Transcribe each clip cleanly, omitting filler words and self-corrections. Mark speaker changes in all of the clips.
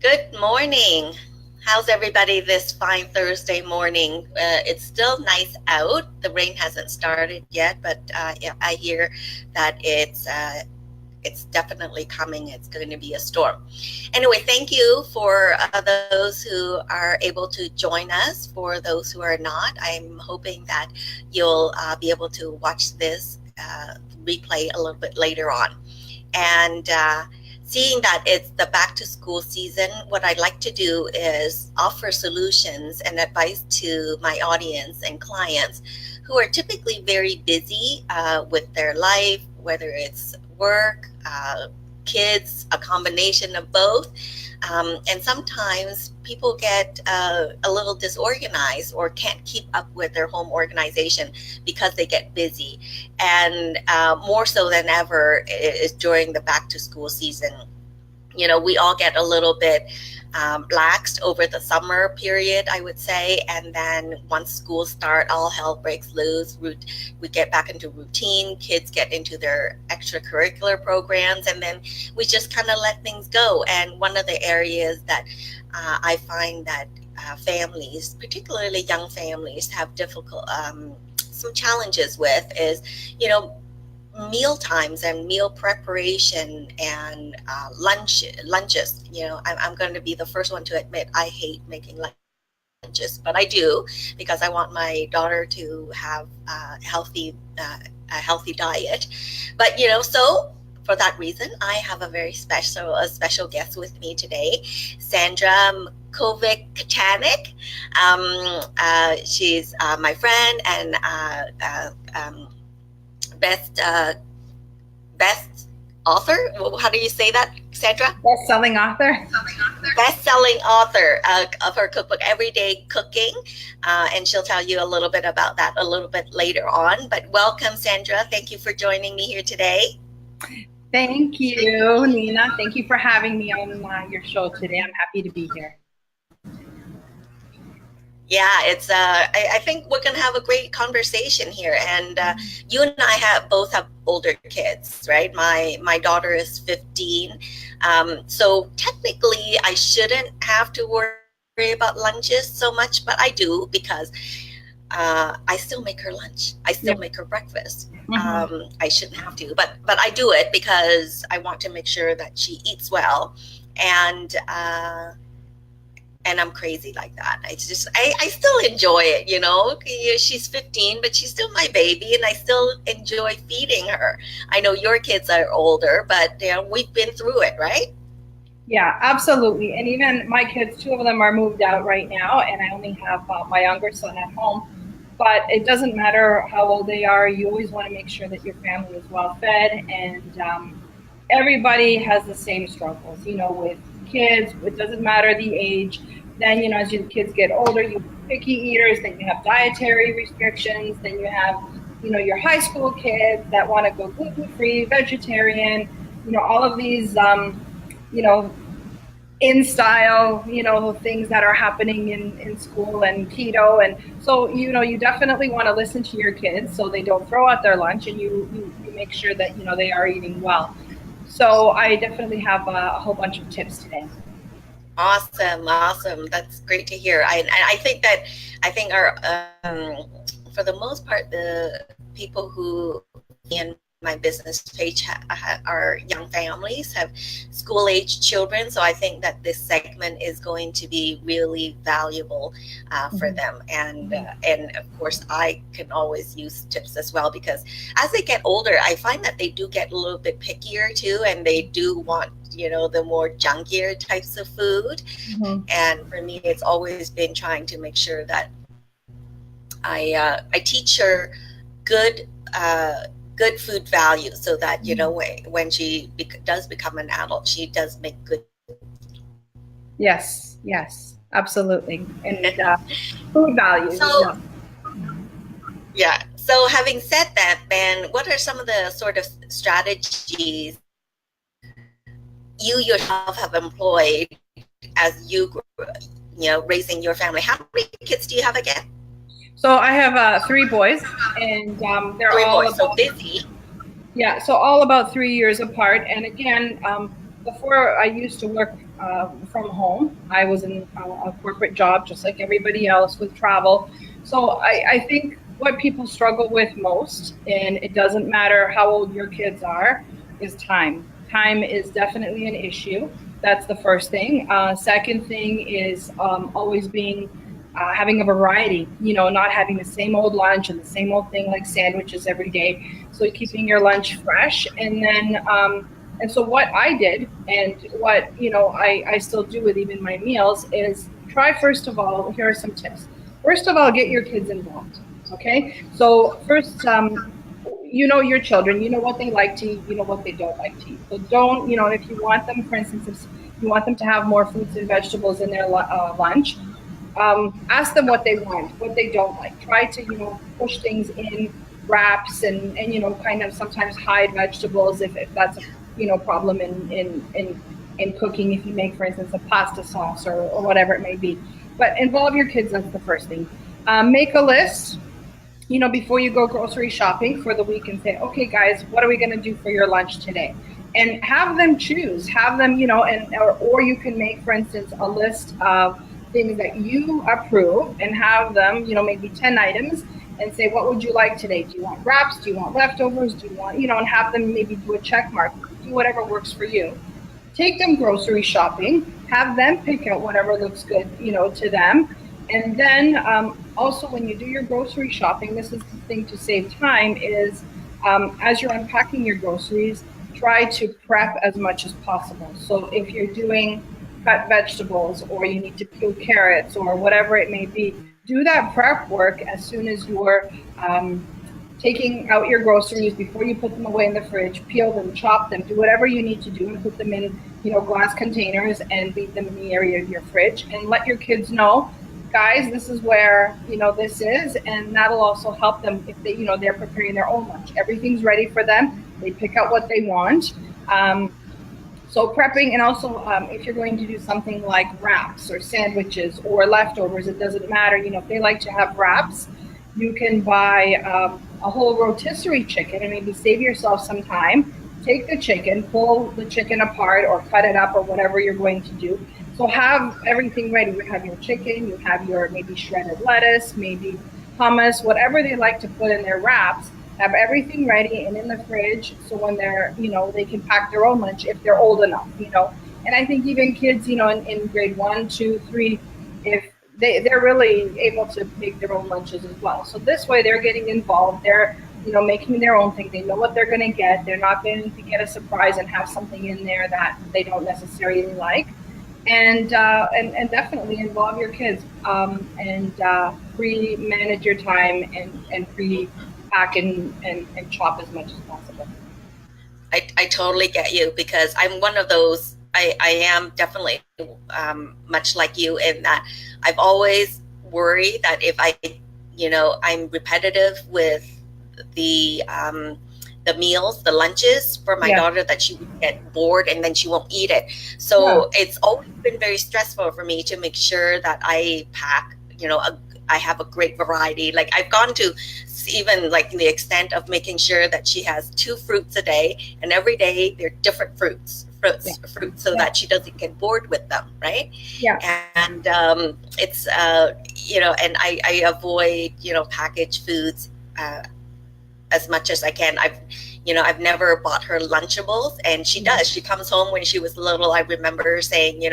Speaker 1: Good morning. How's everybody this fine Thursday morning? It's still nice out. The rain hasn't started yet, but yeah, I hear that it's definitely coming. It's going to be a storm. Anyway, thank you for those who are able to join us. For those who are not, I'm hoping that you'll be able to watch this replay a little bit later on. And seeing that it's the back to school season, what I'd like to do is offer solutions and advice to my audience and clients who are typically very busy with their life, whether it's work, kids, a combination of both. And sometimes people get a little disorganized or can't keep up with their home organization because they get busy. And more so than ever is during the back to school season. You know, we all get a little bit laxed over the summer period, I would say. And then once school start, all hell breaks loose. We get back into routine. Kids get into their extracurricular programs, and then we just kind of let things go. And one of the areas that I find that families, particularly young families, have difficult some challenges with is, you know, meal times and meal preparation and lunches. You know, I'm going to be the first one to admit I hate making lunches, but I do because I want my daughter to have a healthy diet. But you know, so for that reason, I have a very special guest with me today, Sandra Mikovic-Katanic. She's my friend and best author. How do you say that, Sandra?
Speaker 2: Best-selling author.
Speaker 1: Best-selling author of her cookbook, Everyday Cooking, and she'll tell you a little bit about that a little bit later on. But welcome, Sandra. Thank you for joining me here today.
Speaker 2: Thank you, Nina. Thank you for having me on your show today. I'm happy to be here.
Speaker 1: Yeah, it's. I think we're gonna have a great conversation here, and you and I both have older kids, right? My daughter is 15, so technically I shouldn't have to worry about lunches so much, but I do because I still make her lunch. I still make her breakfast. I shouldn't have to, but I do it because I want to make sure that she eats well, and I'm crazy like that. It's just, I still enjoy it, you know. She's 15, but she's still my baby, and I still enjoy feeding her. I know your kids are older, but you know, we've been through it, right?
Speaker 2: Yeah, absolutely. And even my kids, two of them are moved out right now, and I only have my younger son at home. But it doesn't matter how old they are. You always want to make sure that your family is well fed, and everybody has the same struggles, you know, with kids. It doesn't matter the age. Then, you know, as your kids get older, you have picky eaters, then you have dietary restrictions, then you have, you know, your high school kids that want to go gluten-free, vegetarian, you know, all of these, you know, in style, you know, things that are happening in school, and keto. And so, you know, you definitely want to listen to your kids so they don't throw out their lunch, and you make sure that, you know, they are eating well. So I definitely have a whole bunch of tips today.
Speaker 1: Awesome. That's great to hear. I think our for the most part, the people who in my business page are young families, have school-age children. So I think that this segment is going to be really valuable for them. And of course, I can always use tips as well, because as they get older, I find that they do get a little bit pickier too, and they do want, you know, the more junkier types of food. And for me, it's always been trying to make sure that I teach her good food value, so that, you know, when she does become an adult, she does make good.
Speaker 2: Yes, absolutely. And food values.
Speaker 1: So, yeah. So having said that, then what are some of the sort of strategies you yourself have employed as you know, raising your family? How many kids do you have again?
Speaker 2: So I have 3 boys, and they're all
Speaker 1: so busy.
Speaker 2: Yeah, so all about 3 years apart. And again, before I used to work from home. I was in a corporate job just like everybody else with travel. So I think what people struggle with most, and it doesn't matter how old your kids are, is time. Time is definitely an issue. That's the first thing. Second thing is always being having a variety, not having the same old lunch and the same old thing like sandwiches every day. So keeping your lunch fresh. And so what I did and what, I still do with even my meals is try, first of all, here are some tips. First of all, get your kids involved. Okay. So first, your children, you know what they like to eat, you know what they don't like to eat. So don't, if you want them, for instance, if you want them to have more fruits and vegetables in their lunch, ask them what they want, what they don't like. Try to, push things in wraps and kind of sometimes hide vegetables if that's a, problem in cooking. If you make, for instance, a pasta sauce or whatever it may be. But involve your kids, that's the first thing. Make a list, before you go grocery shopping for the week and say, okay, guys, what are we going to do for your lunch today? And have them choose, have them, or you can make, for instance, a list of things that you approve and have them, maybe 10 items and say, what would you like today? Do you want wraps? Do you want leftovers? Do you want, and have them maybe do a check mark, do whatever works for you. Take them grocery shopping, have them pick out whatever looks good, to them. And then also when you do your grocery shopping, this is the thing to save time is as you're unpacking your groceries, try to prep as much as possible. So if you're doing cut vegetables or you need to peel carrots or whatever it may be, do that prep work as soon as you're taking out your groceries before you put them away in the fridge. Peel them, chop them, do whatever you need to do and put them in, glass containers and leave them in the area of your fridge and let your kids know, guys, this is where, this is, and that'll also help them if they, they're preparing their own lunch. Everything's ready for them. They pick out what they want. So prepping, and also if you're going to do something like wraps or sandwiches or leftovers, it doesn't matter. If they like to have wraps, you can buy a whole rotisserie chicken and maybe save yourself some time. Take the chicken, pull the chicken apart or cut it up or whatever you're going to do. So have everything ready. You have your chicken, you have your maybe shredded lettuce, maybe hummus, whatever they like to put in their wraps. Have everything ready and in the fridge, so when they're, they can pack their own lunch if they're old enough, And I think even kids, in grade 1, 2, 3, if they're really able to make their own lunches as well. So this way they're getting involved. They're, making their own thing. They know what they're going to get. They're not going to get a surprise and have something in there that they don't necessarily like. And definitely involve your kids and pre-manage your time and pre-pack and chop as much as possible.
Speaker 1: I totally get you because I'm one of those. I am definitely much like you in that I've always worried that if I'm repetitive with the meals, the lunches for my daughter, that she would get bored and then she won't eat it. So it's always been very stressful for me to make sure that I pack, I have a great variety. Like I've gone to even like the extent of making sure that she has 2 fruits a day and every day they're different fruits so that she doesn't get bored with them. Right.
Speaker 2: Yeah.
Speaker 1: And it's, and I avoid, packaged foods, as much as I can. I've never bought her Lunchables, and she does. She comes home when she was little. I remember her saying,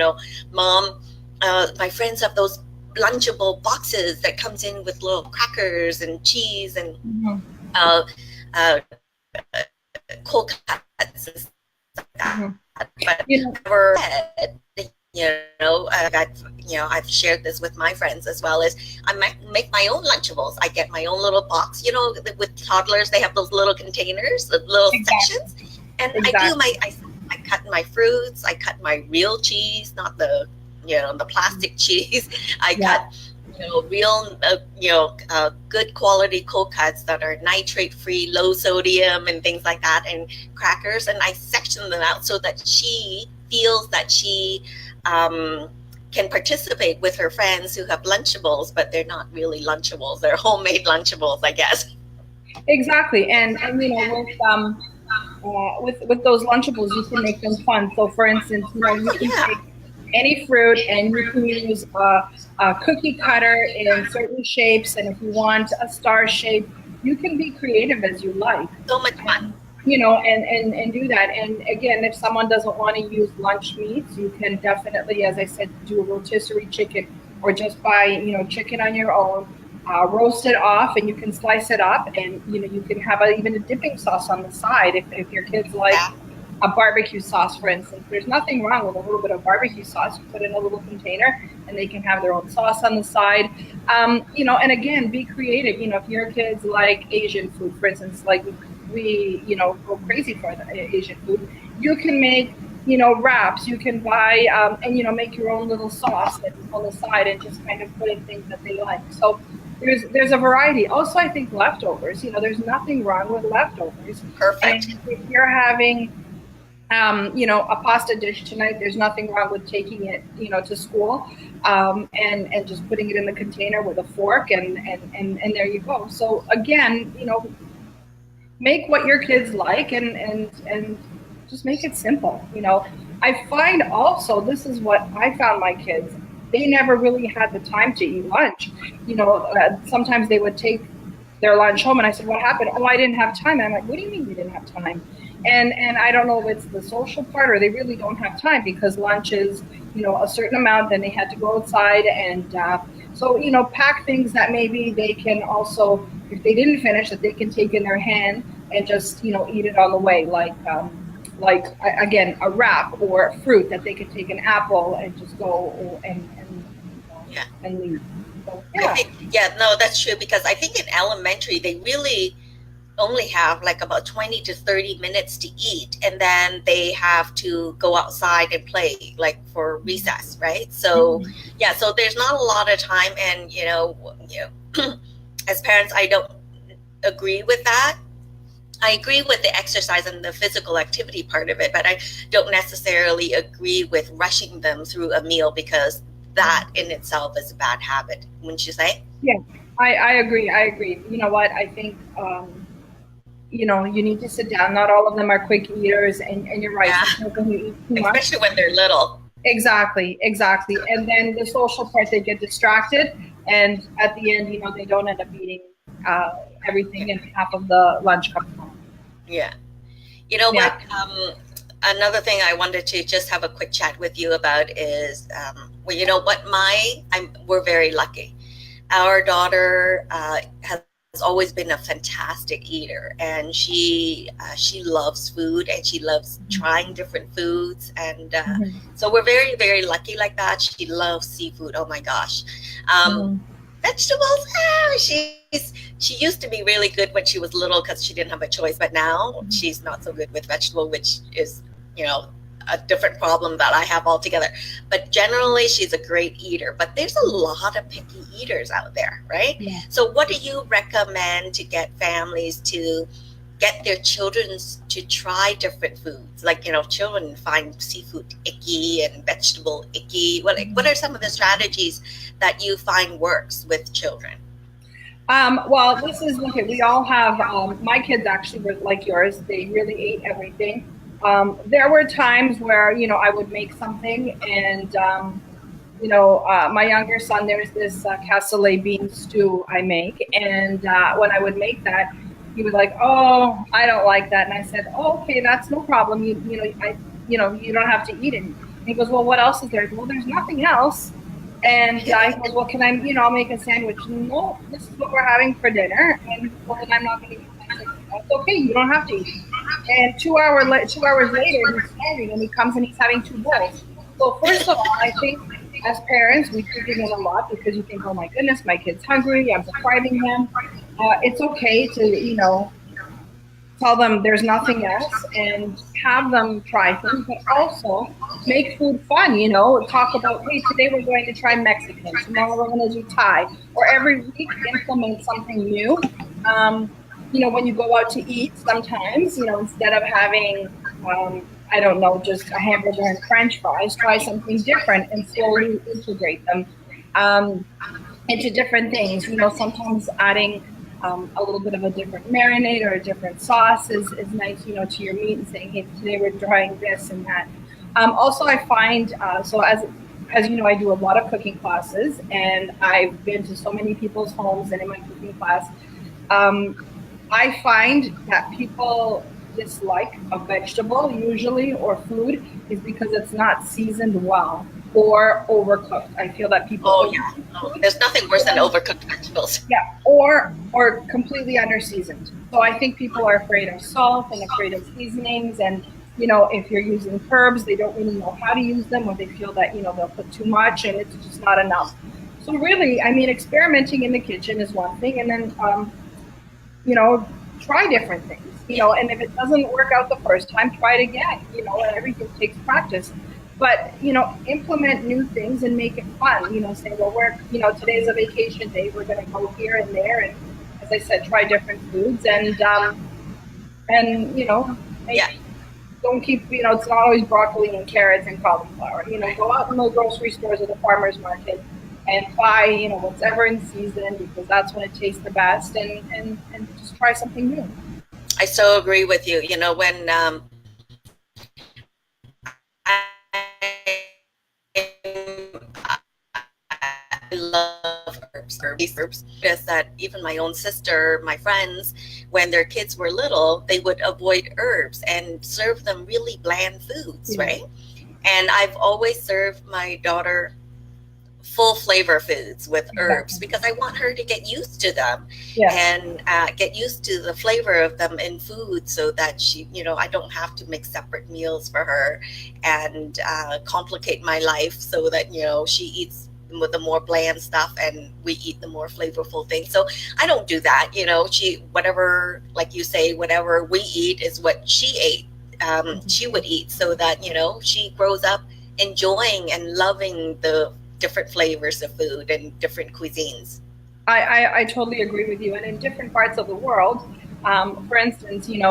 Speaker 1: Mom, my friends have those Lunchable boxes that comes in with little crackers and cheese and cold cuts and stuff like that. But never I've shared this with my friends as well as I make my own Lunchables. I get my own little box, with toddlers, they have those little containers, the little sections. And I cut my fruits, I cut my real cheese, not the, the plastic cheese. I cut, real, good quality cold cuts that are nitrate free, low sodium and things like that, and crackers. And I section them out so that she feels that she can participate with her friends who have Lunchables, but they're not really Lunchables. They're homemade Lunchables, I guess.
Speaker 2: Exactly. And with those Lunchables, you can make them fun. So for instance, you can take any fruit, and you can use a cookie cutter in certain shapes. And if you want a star shape, you can be creative as you like.
Speaker 1: So much fun.
Speaker 2: And, and do that. And again, if someone doesn't want to use lunch meats, you can definitely, as I said, do a rotisserie chicken, or just buy, chicken on your own, roast it off, and you can slice it up, and, you can have even a dipping sauce on the side if your kids like
Speaker 1: Yeah.
Speaker 2: a barbecue sauce, for instance. There's nothing wrong with a little bit of barbecue sauce. You put in a little container, and they can have their own sauce on the side. And again, be creative. If your kids like Asian food, for instance, like we, go crazy for the Asian food, you can make, wraps. You can buy, and, make your own little sauce on the side, and just kind of put in things that they like. So there's a variety. Also, I think leftovers. There's nothing wrong with leftovers. And
Speaker 1: Perfect.
Speaker 2: if you're having a pasta dish tonight, there's nothing wrong with taking it, to school, and just putting it in the container with a fork, and there you go. So again, make what your kids like, and just make it simple. I find also, this is what I found my kids, they never really had the time to eat lunch. Sometimes they would take their lunch home, and I said, "What happened?" "Oh, I didn't have time." And I'm like, "What do you mean you didn't have time?" And I don't know if it's the social part, or they really don't have time, because lunch is, a certain amount, then they had to go outside, and so, pack things that maybe they can also, if they didn't finish, that they can take in their hand and just, eat it on the way, like again, a wrap, or fruit that they could take, an apple, and just go
Speaker 1: Yeah.
Speaker 2: and leave. So
Speaker 1: I
Speaker 2: yeah.
Speaker 1: think, yeah, no, that's true, because I think in elementary they really only have like about 20 to 30 minutes to eat, and then they have to go outside and play, like for recess, right? So
Speaker 2: Mhm.
Speaker 1: yeah, so there's not a lot of time. And as parents, I don't agree with that. I agree with the exercise and the physical activity part of it, but I don't necessarily agree with rushing them through a meal, because that in itself is a bad habit, wouldn't you say?
Speaker 2: Yeah, I agree. I agree. You know what? I think, you need to sit down. Not all of them are quick eaters, and you're right.
Speaker 1: Yeah,
Speaker 2: Sometimes when you eat too much,
Speaker 1: especially when they're little.
Speaker 2: exactly, exactly. And then the social part, they get distracted, and at the end, they don't end up eating uh, everything, and half of the lunch comes home.
Speaker 1: Yeah. You know what?
Speaker 2: Yeah.
Speaker 1: Another thing I wanted to just have a quick chat with you about is, well, you know what? We're very lucky. Our daughter has always been a fantastic eater, and she loves food, and she loves trying different foods, and
Speaker 2: Mhm.
Speaker 1: so we're very, very lucky like that. She loves seafood. Oh my gosh. Um,
Speaker 2: Mhm.
Speaker 1: Vegetables. She used to be really good when she was little, because she didn't have a choice, but now she's not so good with vegetable, which is, you know a different problem that I have altogether. But generally, she's a great eater. But there's a lot of picky eaters out there, right?
Speaker 2: Yeah.
Speaker 1: So what do you recommend to get families to get their children to try different foods? Like, children find seafood icky and vegetable icky. What are some of the strategies that you find works with children?
Speaker 2: Well, this is, look at, we all have, my kids actually were like yours. They really ate everything. There were times where, I would make something, and, my younger son, there's this cassoulet bean stew I make. And when I would make that, he was like, "Oh, I don't like that." And I said, "Oh, okay, that's no problem. You don't have to eat it." And he goes, "Well, what else is there?" I go, "Well, there's nothing else." And he goes, "Well, can I, I'll make a sandwich." "No, this is what we're having for dinner." And he goes, "Well, then I'm not going to eat it." I said, "That's okay. You don't have to eat it." And 2 hours later, he's starving, and he comes and he's having two bowls. So first of all, I think as parents, we take it in a lot, because you think, "Oh my goodness, my kid's hungry. I'm depriving him." It's okay to, tell them there's nothing else, and have them try things, but also make food fun. Talk about, "Hey, today we're going to try Mexican, tomorrow we're going to do Thai," or every week implement something new. When you go out to eat, sometimes, instead of having, I don't know, just a hamburger and French fries, try something different, and slowly integrate them um, into different things. Sometimes adding a little bit of a different marinade or a different sauce is nice, to your meat, and saying, "Hey, today we're trying this and that." Also, I find, so as as you know, I do a lot of cooking classes, and I've been to so many people's homes and in my cooking class. Um, I find that people dislike a vegetable usually or food is because it's not seasoned well or overcooked. I feel that people
Speaker 1: Oh yeah.
Speaker 2: overcook
Speaker 1: Oh,
Speaker 2: food,
Speaker 1: there's nothing worse than
Speaker 2: or,
Speaker 1: overcooked vegetables.
Speaker 2: yeah, or completely underseasoned. So I think people are afraid of salt and afraid of seasonings, and if you're using herbs, they don't really know how to use them, or they feel that they'll put too much and it's just not enough. So really, I mean, experimenting in the kitchen is one thing, and then you know, try different things,
Speaker 1: Yeah.
Speaker 2: and if it doesn't work out the first time, try it again, and everything takes practice. But, implement new things and make it fun, say, well, today's a vacation day. We're going to go here and there. And as I said, try different foods and,
Speaker 1: Yeah.
Speaker 2: make, don't keep, it's not always broccoli and carrots and cauliflower,
Speaker 1: Right.
Speaker 2: go out in the grocery stores or the farmer's market and buy, what's ever in season, because that's when it tastes the best, and just try something new.
Speaker 1: I so agree with you. When I love herbs. Is that even my own sister, my friends, when their kids were little, they would avoid herbs and serve them really bland foods,
Speaker 2: Yeah.
Speaker 1: right? And I've always served my daughter full flavor foods with herbs
Speaker 2: Exactly.
Speaker 1: because I want her to get used to them
Speaker 2: Yes.
Speaker 1: and get used to the flavor of them in food so that I don't have to make separate meals for her and complicate my life so that, she eats with the more bland stuff and we eat the more flavorful things. So I don't do that. Whatever, like you say, whatever we eat is what she ate. She would eat so that, she grows up enjoying and loving the different flavors of food and different cuisines.
Speaker 2: I totally agree with you. And in different parts of the world, for instance, in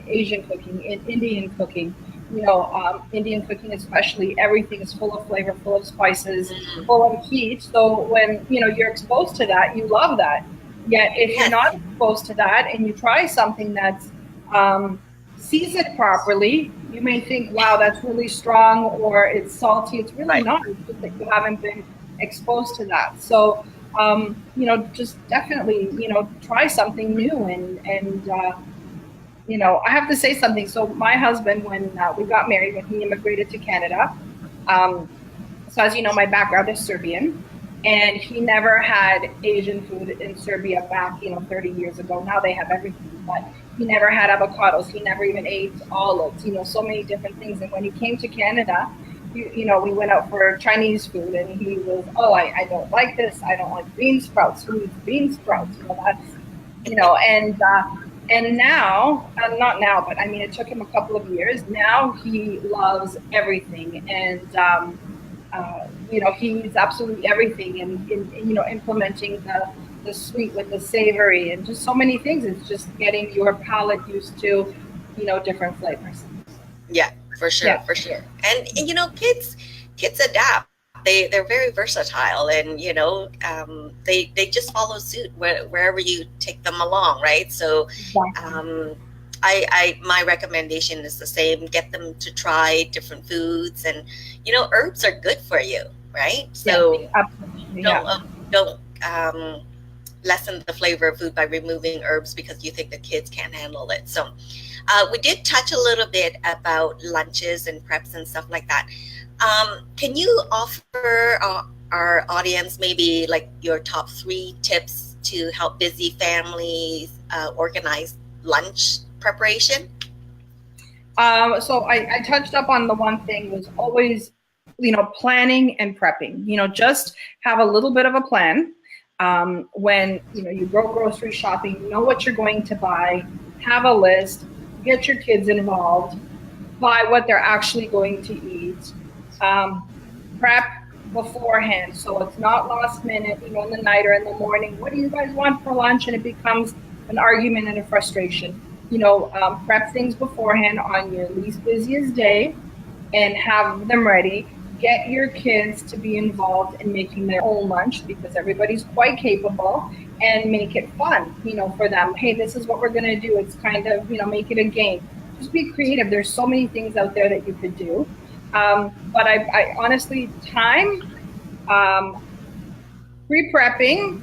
Speaker 2: Asian cooking, in Indian cooking, Indian cooking especially, everything is full of flavor, full of spices,
Speaker 1: Mm-hmm.
Speaker 2: full of heat. So when you're exposed to that, you love that. Yet if you're
Speaker 1: Yes,
Speaker 2: not exposed to that and you try something that's um, seasoned properly, you may think, "Wow, that's really strong," or "It's salty." It's really
Speaker 1: right.
Speaker 2: not. It's just that you haven't been exposed to that. So just definitely, try something new, and I have to say something. So my husband, when we got married, when he immigrated to Canada, um, so as you know, my background is Serbian, and he never had Asian food in Serbia back, 30 years ago. Now they have everything, but he never had avocados. He never even ate olives, so many different things. And when he came to Canada, we went out for Chinese food, and he was, oh, I don't like this. I don't like bean sprouts. Who eats bean sprouts? That's, and now, not now, but I mean, it took him a couple of years. Now he loves everything, and he eats absolutely everything, and implementing the sweet with the savory, and just so many things. It's just getting your palate used to, different flavors.
Speaker 1: Yeah, for sure,
Speaker 2: Yeah.
Speaker 1: for sure. And kids adapt. They're very versatile, and they just follow suit wherever you take them along, right? So,
Speaker 2: Exactly.
Speaker 1: um, I my recommendation is the same. Get them to try different foods, and herbs are good for you, right?
Speaker 2: Yes,
Speaker 1: So
Speaker 2: absolutely.
Speaker 1: don't
Speaker 2: Yeah.
Speaker 1: uh, don't lessen the flavor of food by removing herbs because you think the kids can't handle it. So we did touch a little bit about lunches and preps and stuff like that. Can you offer our audience maybe like your top 3 tips to help busy families organize lunch preparation?
Speaker 2: So I touched up on the one thing was always, planning and prepping. Just have a little bit of a plan. When you go grocery shopping, know what you're going to buy, have a list, get your kids involved, buy what they're actually going to eat, um, prep beforehand, so it's not last minute, in the night or in the morning. What do you guys want for lunch? And it becomes an argument and a frustration. Prep things beforehand on your least busiest day and have them ready. Get your kids to be involved in making their own lunch, because everybody's quite capable, and make it fun, for them. Hey, this is what we're going to do. It's kind of, make it a game. Just be creative. There's so many things out there that you could do. But I honestly, time, um, pre-prepping,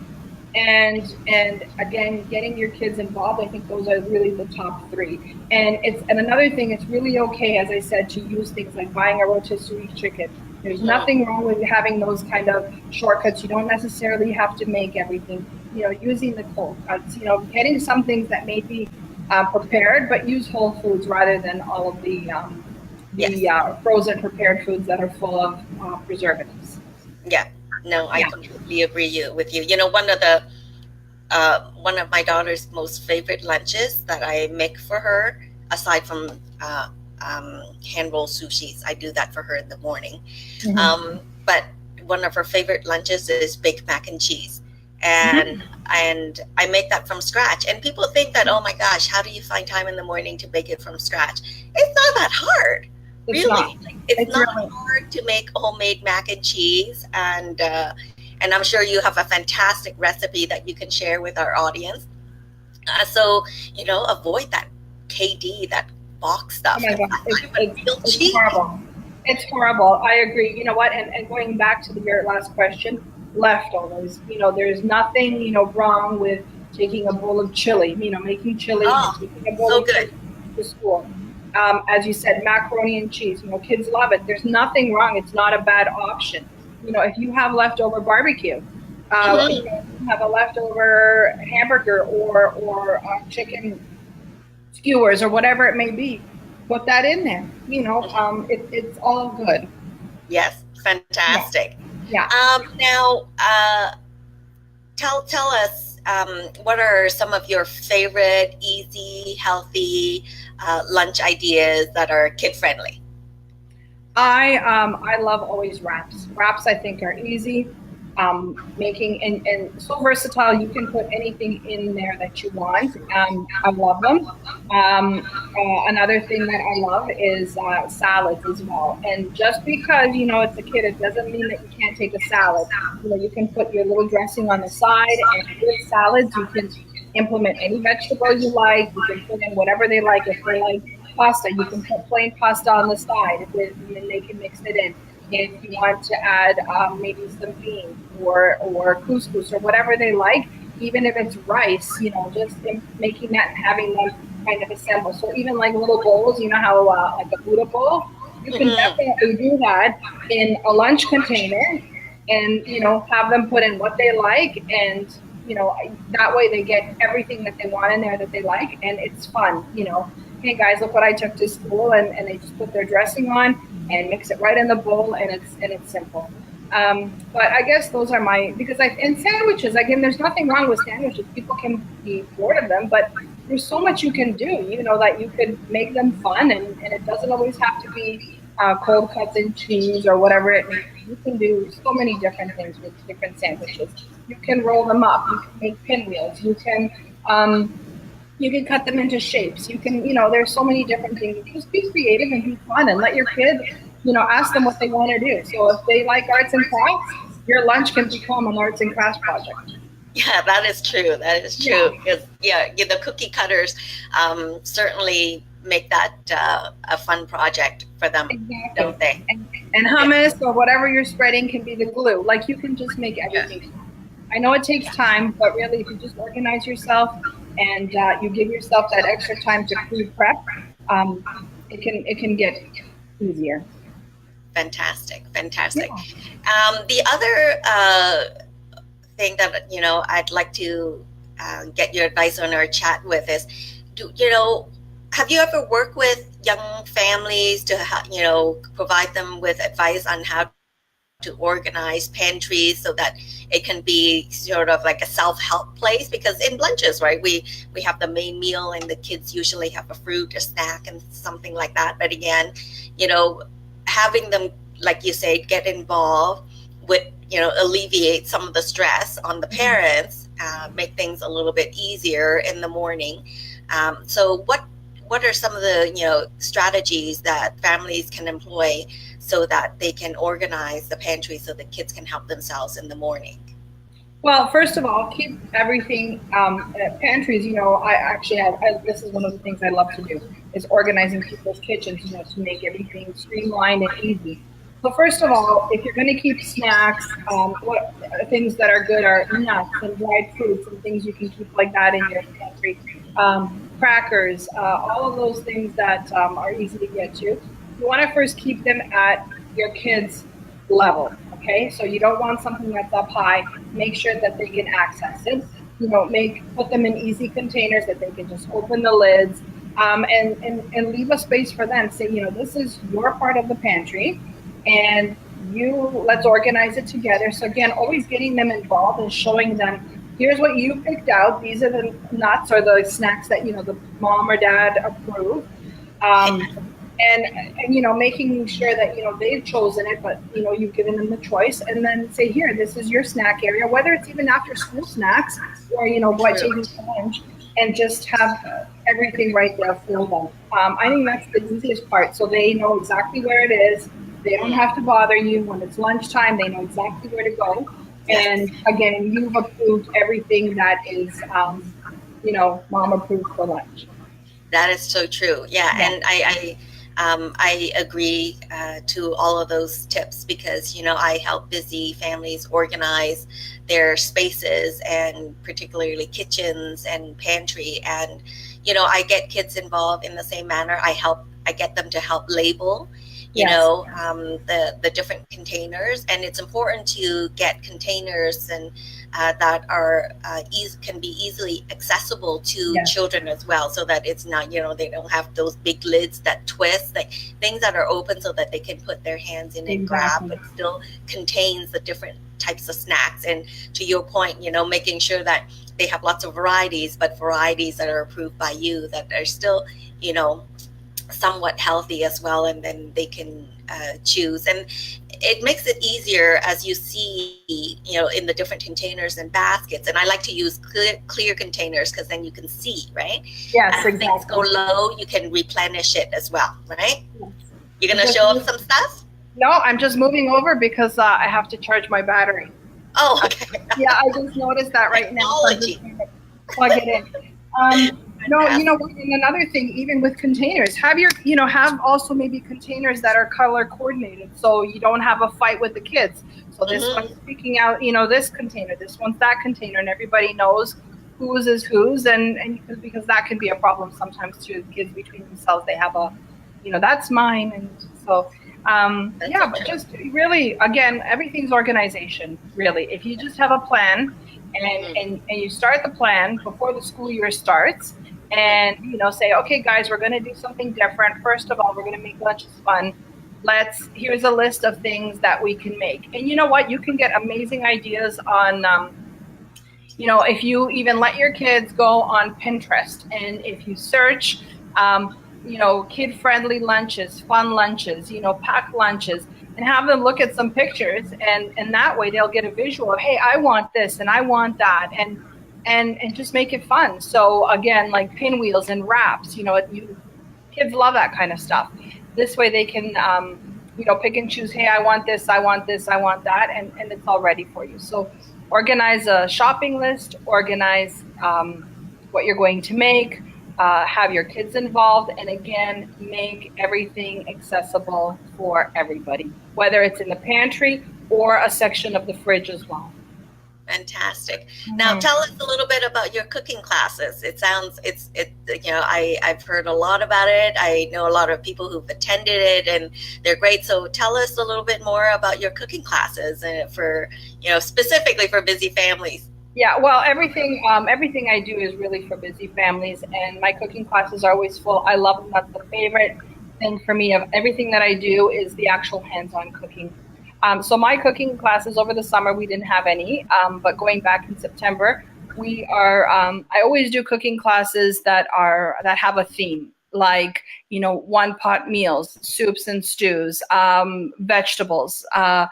Speaker 2: and again getting your kids involved. I think those are really the top three. And another thing, it's really okay, as I said, to use things like buying a rotisserie chicken. There's
Speaker 1: Mm-hmm.
Speaker 2: nothing wrong with having those kind of shortcuts. You don't necessarily have to make everything. Using the cold cuts. Getting some things that may be prepared, but use whole foods rather than all of
Speaker 1: Yes.
Speaker 2: the frozen prepared foods that are full of preservatives.
Speaker 1: Yeah. No, I
Speaker 2: Yeah.
Speaker 1: completely agree with you. One of my daughter's most favorite lunches that I make for her, aside from hand roll sushis, I do that for her in the morning.
Speaker 2: Hmm.
Speaker 1: But one of her favorite lunches is baked mac and cheese, and
Speaker 2: Hmm.
Speaker 1: I make that from scratch. And people think that, oh my gosh, how do you find time in the morning to bake it from scratch? It's not that hard,
Speaker 2: It's not.
Speaker 1: really. Like, it's
Speaker 2: It's
Speaker 1: not
Speaker 2: really.
Speaker 1: hard to make homemade mac and cheese, and I'm sure you have a fantastic recipe that you can share with our audience. So avoid that KD, that box
Speaker 2: Oh
Speaker 1: stuff,
Speaker 2: my
Speaker 1: because
Speaker 2: God,
Speaker 1: that's not even real
Speaker 2: it's
Speaker 1: cheese.
Speaker 2: horrible. It's horrible. I agree. You know what? And going back to your last question, leftovers. There's nothing wrong with taking a bowl of chili. Making chili and
Speaker 1: Oh,
Speaker 2: taking a bowl
Speaker 1: so
Speaker 2: of chili
Speaker 1: good.
Speaker 2: to school. As you said, macaroni and cheese. Kids love it. There's nothing wrong. It's not a bad option. If you have leftover barbecue,
Speaker 1: Hmm.
Speaker 2: if you have a leftover hamburger or chicken skewers or whatever it may be, put that in there. It's all good.
Speaker 1: Yes,
Speaker 2: Yeah,
Speaker 1: fantastic.
Speaker 2: yeah.
Speaker 1: Now, tell us, what are some of your favorite easy, healthy lunch ideas that are kid friendly?
Speaker 2: I love always wraps. Wraps I think are easy. Making and so versatile. You can put anything in there that you want. I love them. Another thing that I love is salads as well. And just because it's a kid, it doesn't mean that you can't take a salad. You can put your little dressing on the side, and with salads, you can implement any vegetable you like. You can put in whatever they like. If they like pasta, you can put plain pasta on the side, and then they can mix it in. If you want to add maybe some beans or couscous or whatever they like, even if it's rice, just making that and having them kind of assemble. So even like little bowls, how like a Buddha bowl, you can
Speaker 1: Hmm.
Speaker 2: definitely do that in a lunch container, and have them put in what they like, and that way they get everything that they want in there that they like, and it's fun. Hey guys, look what I took to school, and they just put their dressing on and mix it right in the bowl, and it's simple. But I guess those are my, because and sandwiches, again, there's nothing wrong with sandwiches. People can be bored of them, but there's so much you can do. That you could make them fun, and it doesn't always have to be cold cuts and cheese or whatever it may be. You can do so many different things with different sandwiches. You can roll them up. You can make pinwheels. Um, you can cut them into shapes. There's so many different things. Just be creative and be fun, and let your kid, ask them what they want to do. So if they like arts and crafts, your lunch can become an arts and crafts project.
Speaker 1: Yeah, that is true. That is
Speaker 2: Yeah,
Speaker 1: true. Because the cookie cutters certainly make that a fun project for them,
Speaker 2: exactly.
Speaker 1: don't they?
Speaker 2: And
Speaker 1: Yeah.
Speaker 2: hummus or whatever you're spreading can be the glue. Like, you can just make
Speaker 1: Yeah.
Speaker 2: everything. I know it takes
Speaker 1: Yeah.
Speaker 2: time, but really, if you just organize yourself and you give yourself that extra time to pre-prep, um, it can get easier.
Speaker 1: Fantastic. Fantastic.
Speaker 2: Yeah.
Speaker 1: The other thing that I'd like to get your advice on or chat with is, do have you ever worked with young families to provide them with advice on how to organize pantries so that it can be sort of like a self-help place? Because in lunches, right, we have the main meal and the kids usually have a fruit, a snack, and something like that. But again, you know having them, like you say, get involved would alleviate some of the stress on the parents, make things a little bit easier in the morning. So what are some of the strategies that families can employ so that they can organize the pantry so the kids can help themselves in the morning?
Speaker 2: Well, first of all, keep everything pantries. I actually this is one of the things I love to do. is organizing people's kitchens, to make everything streamlined and easy. So first of all, if you're going to keep snacks, what things that are good are nuts and dried fruits and things you can keep like that in your pantry. Crackers, all of those things that are easy to get to. You want to first keep them at your kids' level. Okay, so you don't want something that's up high. Make sure that they can access it. Put them in easy containers that they can just open the lids, and leave a space for them. Say, this is your part of the pantry, and let's organize it together. So again, always getting them involved and showing them, here's what you picked out. These are the nuts or the snacks that the mom or dad approve. And making sure that they've chosen it, but you've given them the choice, and then say, here, this is your snack area, whether it's even after school snacks or what taking to lunch, and just have everything right there for them. I think that's the easiest part, so they know exactly where it is. They don't have to bother you when it's lunchtime. They know exactly where to go. And again, you've approved everything that is mom approved for lunch.
Speaker 1: That is so true. Yeah. And I agree to all of those tips, because I help busy families organize their spaces, and particularly kitchens and pantry. And I get kids involved in the same manner. I get them to help label the different containers, and it's important to get containers and that are can be easily accessible to children as well, so that it's not they don't have those big lids that twist, like things that are open so that they can put their hands in and grab, but still contains the different types of snacks. And to your point, making sure that they have lots of varieties, but varieties that are approved by you, that are still somewhat healthy as well, and then they can choose. And it makes it easier as you see in the different containers and baskets. And I like to use clear containers, because then you can see, right?
Speaker 2: Yes,
Speaker 1: as
Speaker 2: exactly.
Speaker 1: things go low, you can replenish it as well, right? Yes. You're gonna show them some stuff?
Speaker 2: No, I'm just moving over because I have to charge my battery.
Speaker 1: Oh, okay.
Speaker 2: Yeah, I just noticed that right now. So plug it in. No, and another thing, even with containers, have also maybe containers that are color coordinated, so you don't have a fight with the kids. So this one's speaking out, this container, this one's that container, and everybody knows whose is whose, and because that can be a problem sometimes too. Kids between themselves, they have that's mine, and so but just really, again, everything's organization. Really, if you just have a plan, and you start the plan before the school year starts. And say, okay, guys, we're going to do something different. First of all, we're going to make lunches fun. Here's a list of things that we can make. And you know what? You can get amazing ideas on, if you even let your kids go on Pinterest, and if you search, kid-friendly lunches, fun lunches, packed lunches, and have them look at some pictures, and that way they'll get a visual of, hey, I want this and I want that, and just make it fun. So again, like pinwheels and wraps, kids love that kind of stuff. This way they can, pick and choose, hey, I want this, I want this, I want that, and it's all ready for you. So organize a shopping list, organize what you're going to make, have your kids involved, and again, make everything accessible for everybody, whether it's in the pantry or a section of the fridge as well.
Speaker 1: Fantastic. Now tell us a little bit about your cooking classes. I've heard a lot about it. I know a lot of people who've attended it, and they're great. So tell us a little bit more about your cooking classes, for specifically for busy families.
Speaker 2: Yeah, well, everything I do is really for busy families, and my cooking classes are always full. I love them. That's the favorite thing for me of everything that I do is the actual hands-on cooking. So my cooking classes over the summer, we didn't have any, but going back in September, we are, I always do cooking classes that have a theme, like, one pot meals, soups and stews, vegetables, how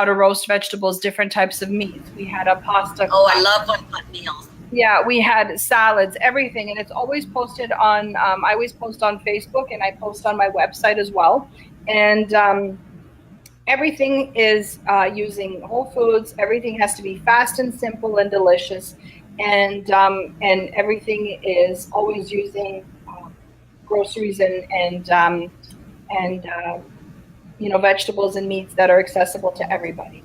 Speaker 2: to roast vegetables, different types of meats. We had a pasta.
Speaker 1: Oh, I love one pot meals.
Speaker 2: Yeah, we had salads, everything. And it's always posted on, I always post on Facebook, and I post on my website as well. And, everything is using whole foods. Everything has to be fast and simple and delicious, and everything is always using groceries and vegetables and meats that are accessible to everybody.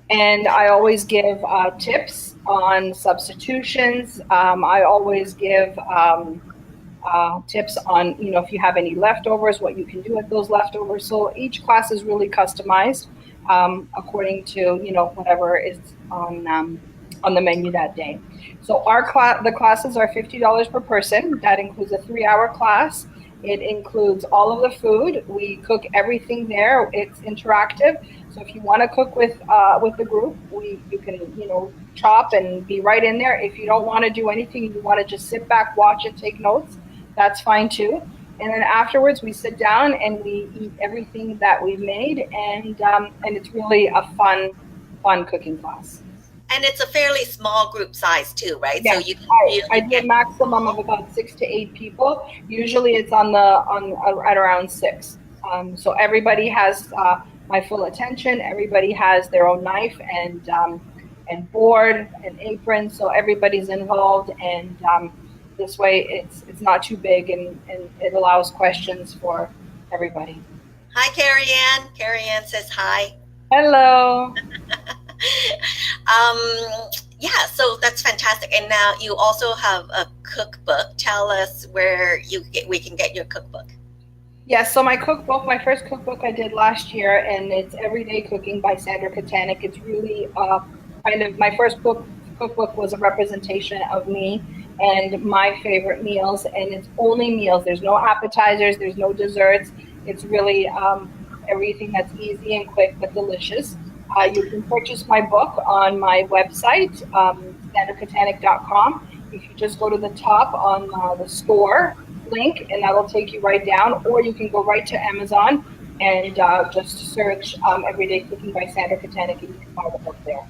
Speaker 2: And I always give tips on substitutions. I always give tips on, if you have any leftovers, what you can do with those leftovers. So each class is really customized according to, whatever is on the menu that day. So the classes are $50 per person. That includes a 3-hour class. It includes all of the food. We cook everything there. It's interactive. So if you want to cook with the group, you can chop and be right in there. If you don't want to do anything, you want to just sit back, watch it, take notes, that's fine too. And then afterwards, we sit down and we eat everything that we've made, and it's really a fun cooking class.
Speaker 1: And it's a fairly small group size too, right?
Speaker 2: Yeah,
Speaker 1: So
Speaker 2: I do a maximum of about 6 to 8 people. Usually it's at around 6. So everybody has my full attention. Everybody has their own knife and board and apron. So everybody's involved, and this way it's not too big, and it allows questions for everybody.
Speaker 1: Hi, Carrie Ann. Carrie Ann says hi.
Speaker 2: Hello.
Speaker 1: Yeah, so that's fantastic. And now you also have a cookbook. Tell us where we can get your cookbook.
Speaker 2: Yes, so my first cookbook I did last year, and it's Everyday Cooking by Sandra Mikovic-Katanic. It's really kind of my first cookbook was a representation of me and my favorite meals, and it's only meals. There's no appetizers, there's no desserts. It's really everything that's easy and quick but delicious. You can purchase my book on my website, sandrakatanic.com. If you just go to the top on the store link, and that'll take you right down, or you can go right to Amazon and just search Everyday Cooking by Sandra Mikovic-Katanic, and you can find the book there.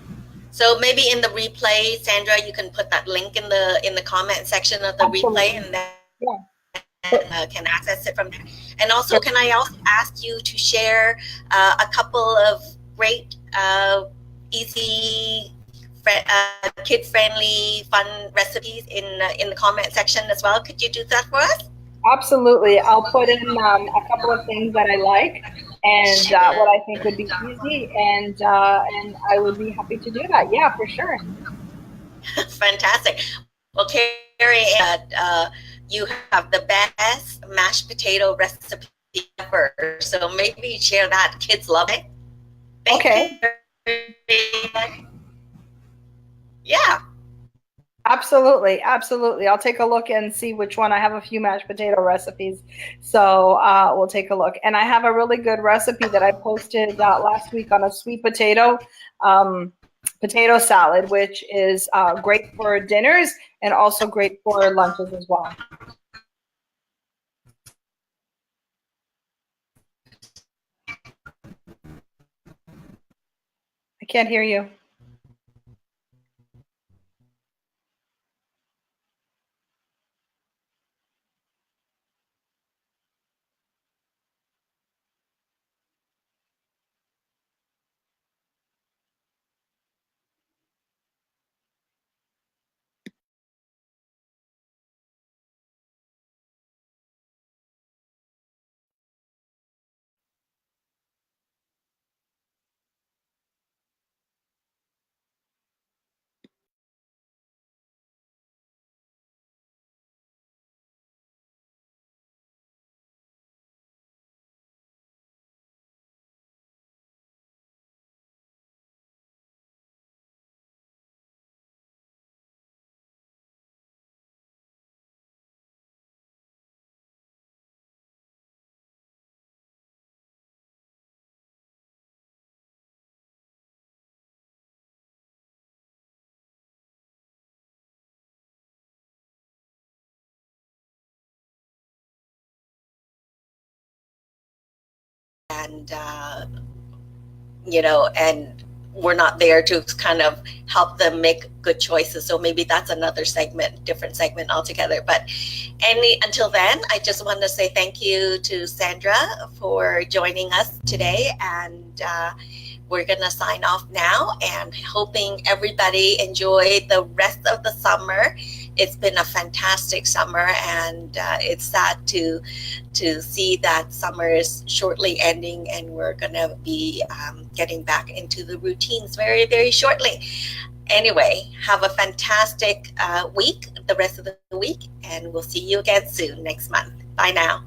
Speaker 1: So maybe in the replay, Sandra, you can put that link in the comment section of the
Speaker 2: Absolutely.
Speaker 1: replay, and then can access it from there. And also, can I also ask you to share a couple of great, easy, kid-friendly, fun recipes in the comment section as well? Could you do that for us?
Speaker 2: Absolutely. I'll put in a couple of things that I like and what I think would be easy, and I would be happy to do that. Yeah, for sure.
Speaker 1: Fantastic. Well, Carrie, you have the best mashed potato recipe ever. So maybe share that. Kids love it.
Speaker 2: Okay.
Speaker 1: Yeah.
Speaker 2: Absolutely. I'll take a look and see which one. I have a few mashed potato recipes, so we'll take a look. And I have a really good recipe that I posted last week on a sweet potato salad, which is great for dinners and also great for lunches as well. I can't hear you.
Speaker 1: And and we're not there to kind of help them make good choices. So maybe that's another different segment altogether. But until then, I just want to say thank you to Sandra for joining us today, and we're going to sign off now, and hoping everybody enjoy the rest of the summer it's been a fantastic summer, and it's sad to see that summer is shortly ending, and we're gonna be getting back into the routines very, very shortly. Anyway, have a fantastic week, the rest of the week, and we'll see you again soon next month. Bye now.